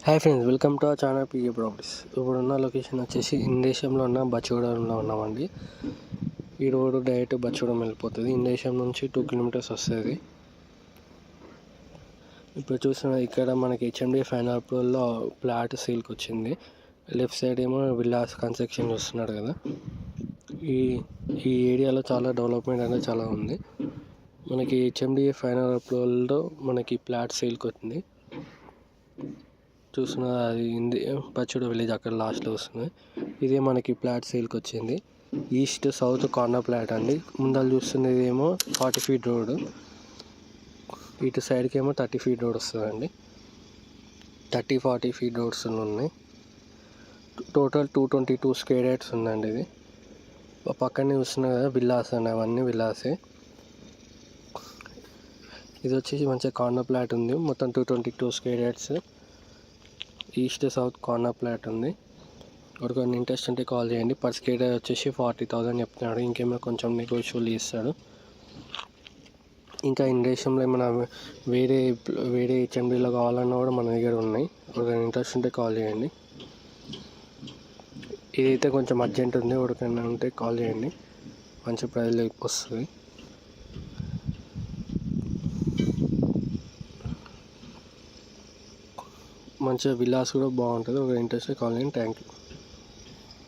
Hi friends, welcome to our channel PK properties. ఇప్పుడున్న location వచ్చేసి ఇందేశంలో ఉన్న బచ్చగూడెంలో ఉన్నామండి. ఈ రోడ్డు డైరెక్ట్ బచ్చగూడెం వెళ్ళిపోతుంది. ఇందేశం నుంచి 2 కిలోమీటర్స్ వస్తుంది. ఇప్పుడు చూస్తున్న ఇక్కడ మనకి హెచ్ఎండి ఫైన్ అప్రూవల్లో ప్లాట్ సేల్కి వచ్చింది. లెఫ్ట్ సైడ్ ఏమో విల్లాస్ కన్స్ట్రక్షన్ చూస్తున్నాడు కదా. ఈ ఈ ఏరియాలో చాలా డెవలప్మెంట్ అనేది చాలా ఉంది. మనకి హెచ్ఎండి ఫైనల్ అప్రూవల్లో మనకి ప్లాట్ సేల్కి వచ్చింది. చూస్తున్న అది పచ్చూడ విలేజ్ అక్కడ లాస్ట్లో వస్తుంది. ఇదే మనకి ప్లాట్ సేల్కి వచ్చింది. ఈస్ట్ సౌత్ కార్నర్ ప్లాట్ అండి. ముందర చూస్తున్నది ఏమో 40 ఫీట్ రోడ్, ఇటు సైడ్కి ఏమో 30 ఫీట్ రోడ్ వస్తుందండి. 30-40 ఫీట్ రోడ్స్ ఉన్నాయి. టోటల్ 222 స్క్వేర్ యార్డ్స్ ఉందండి. ఇది పక్కనే చూస్తున్నారు కదా విల్లాస్ అండి, అవన్నీ విల్లాసే. ఇది వచ్చేసి మంచిగా కార్నర్ ప్లాట్ ఉంది. మొత్తం 222 square yards, east south corner plot ఉంది. ఎవరికైనా ఇంట్రెస్ట్ ఉంటే కాల్ చేయండి. పర్ స్క్వేర్ వచ్చేసి 40,000 చెప్తున్నాడు. ఇంకేమైనా కొంచెం నెగోషియబుల్ చేస్తాడు. ఇంకా ఇండస్ట్రీలో ఏమైనా వేరే హెచ్ఎండీలో కావాలన్నా కూడా మన దగ్గర ఉన్నాయి. ఎవరికైనా ఇంట్రెస్ట్ ఉంటే కాల్ చేయండి. ఇదైతే కొంచెం అర్జెంట్ ఉంది. ఎవరికైనా ఉంటే కాల్ చేయండి, మంచి ప్రైస్లో వస్తుంది. మంచిగా విల్లాస్ కూడా బాగుంటుంది. ఒక ఇంట్రెస్ట్ కాల్ చేయండి. Thank you.